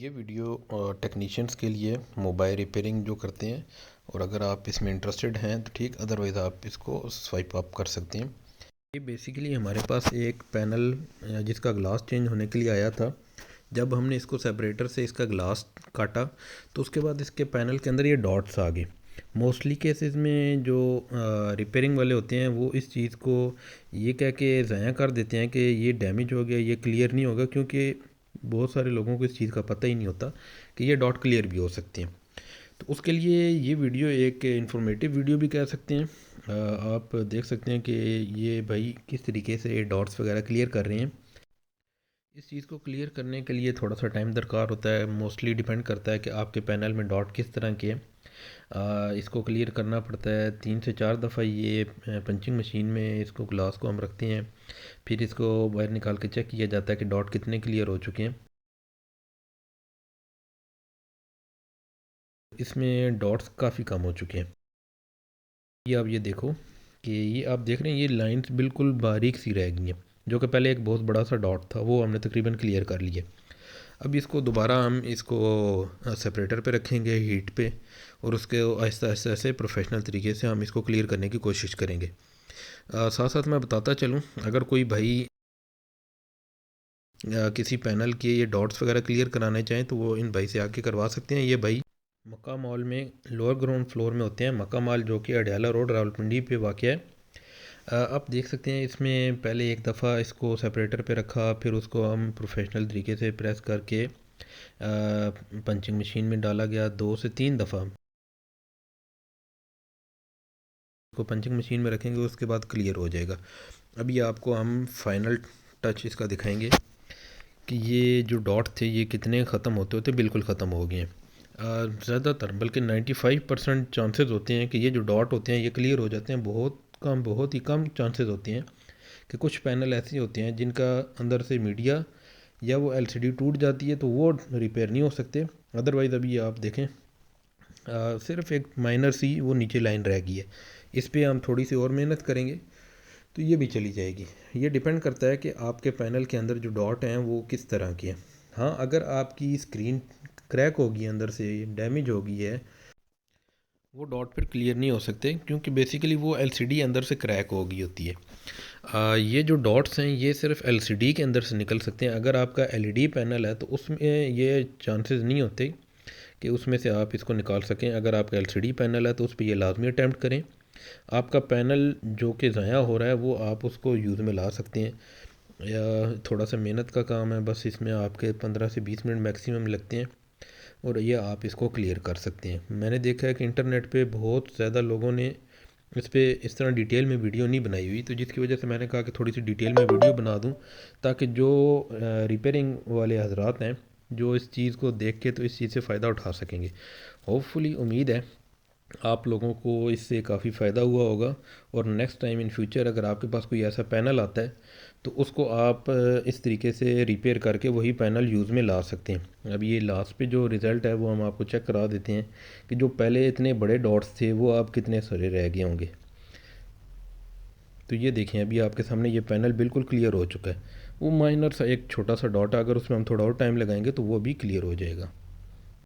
ये video technicians के लिए मोबाइल रिपेयरिंग जो करते हैं, और अगर आप इसमें इंटरेस्टेड हैं तो ठीक, अदरवाइज़ आप इसको स्वाइप अप कर सकते हैं। ये बेसिकली हमारे पास एक पैनल जिसका ग्लास चेंज होने के लिए आया था। जब हमने इसको सेपरेटर से इसका ग्लास काटा तो उसके बाद इसके पैनल के अंदर ये डॉट्स आ गए। मोस्टली केसेस में जो रिपेयरिंग वाले होते हैं वो इस चीज़ को ये कह के ज़ाया कर देते हैं कि ये डैमेज हो गया, ये क्लियर नहीं होगा, क्योंकि बहुत सारे लोगों को इस चीज़ का पता ही नहीं होता कि ये डॉट क्लियर भी हो सकते हैं। तो उसके लिए ये वीडियो एक इंफॉर्मेटिव वीडियो भी कह सकते हैं। आप देख सकते हैं कि ये भाई किस तरीके से डॉट्स वगैरह क्लियर कर रहे हैं। इस चीज़ को क्लियर करने के लिए थोड़ा सा टाइम दरकार होता है। मोस्टली डिपेंड करता है कि आपके पैनल में डॉट किस तरह के हैं। इसको क्लियर करना पड़ता है 3 से 4 दफ़ा। ये पंचिंग मशीन में इसको ग्लास को हम रखते हैं, फिर इसको बाहर निकाल के चेक किया जाता है कि डॉट कितने क्लियर हो चुके हैं। इसमें डॉट्स काफ़ी कम हो चुके हैं। ये आप ये देखो कि ये आप देख रहे हैं, ये लाइंस बिल्कुल बारीक सी रह गई हैं। जो कि पहले एक बहुत बड़ा सा डॉट था, वो हमने तकरीबन क्लियर कर लिया। अब इसको दोबारा हम इसको सेपरेटर पे रखेंगे हीट पे, और उसके आहिस्ता आहिस्ता ऐसे प्रोफेशनल तरीके से हम इसको क्लियर करने की कोशिश करेंगे। साथ साथ मैं बताता चलूँ, अगर कोई भाई किसी पैनल के ये डॉट्स वगैरह क्लियर कराने चाहें तो वो इन भाई से आके करवा सकते हैं। ये भाई मक्का मॉल में लोअर ग्राउंड फ्लोर में होते हैं। मक्का मॉल जो कि अडयाला रोड रावलपिंडी पे वाक़ है। आप देख सकते हैं, इसमें पहले एक दफ़ा इसको सेपरेटर पे रखा, फिर उसको हम प्रोफेशनल तरीके से प्रेस करके पंचिंग मशीन में डाला गया 2 से 3 दफ़ा। इसको पंचिंग मशीन में रखेंगे, उसके बाद क्लियर हो जाएगा। अभी आपको हम फाइनल टच इसका दिखाएंगे कि ये जो डॉट थे ये कितने ख़त्म होते होते बिल्कुल ख़त्म हो गए हैं। ज़्यादातर बल्कि 95% चांसेस होते हैं कि ये जो डॉट होते हैं ये क्लियर हो जाते हैं। बहुत ही कम चांसेस होते हैं कि कुछ पैनल ऐसे होते हैं जिनका अंदर से मीडिया या वो एलसीडी टूट जाती है, तो वो रिपेयर नहीं हो सकते। अदरवाइज़ अभी आप देखें, सिर्फ एक माइनर सी वो नीचे लाइन रह गई है। इस पे हम थोड़ी सी और मेहनत करेंगे तो ये भी चली जाएगी। ये डिपेंड करता है कि आपके पैनल के अंदर जो डॉट हैं वो किस तरह के हैं। हाँ, अगर आपकी स्क्रीन क्रैक होगी, अंदर से डैमेज हो गई है, वो डॉट फिर क्लियर नहीं हो सकते, क्योंकि बेसिकली वो एलसीडी अंदर से क्रैक हो गई होती है। ये जो डॉट्स हैं ये सिर्फ एलसीडी के अंदर से निकल सकते हैं। अगर आपका एलईडी पैनल है तो उसमें ये चांसेस नहीं होते कि उसमें से आप इसको निकाल सकें। अगर आपका एलसीडी पैनल है तो उस पर ये लाजमी अटैम्प्ट करें। आपका पैनल जो कि ज़ाया हो रहा है वो आप उसको यूज़ में ला सकते हैं, या थोड़ा सा मेहनत का काम है, बस इसमें आपके 15 से 20 मिनट मैक्सिमम लगते हैं, और ये आप इसको क्लियर कर सकते हैं। मैंने देखा है कि इंटरनेट पे बहुत ज़्यादा लोगों ने इस पे इस तरह डिटेल में वीडियो नहीं बनाई हुई, तो जिसकी वजह से मैंने कहा कि थोड़ी सी डिटेल में वीडियो बना दूं, ताकि जो रिपेयरिंग वाले हजरात हैं जो इस चीज़ को देख के तो इस चीज़ से फ़ायदा उठा सकेंगे। होपफुली उम्मीद है आप लोगों को इससे काफ़ी फ़ायदा हुआ होगा, और नेक्स्ट टाइम इन फ्यूचर अगर आपके पास कोई ऐसा पैनल आता है तो उसको आप इस तरीके से रिपेयर करके वही पैनल यूज़ में ला सकते हैं। अब ये लास्ट पे जो रिज़ल्ट है वो हम आपको चेक करा देते हैं कि जो पहले इतने बड़े डॉट्स थे वो अब कितने सारे रह गए होंगे। तो ये देखें, अभी आपके सामने ये पैनल बिल्कुल क्लियर हो चुका है। वो माइनर सा एक छोटा सा डॉट है, अगर उसमें हम थोड़ा और टाइम लगाएंगे तो वो भी क्लियर हो जाएगा।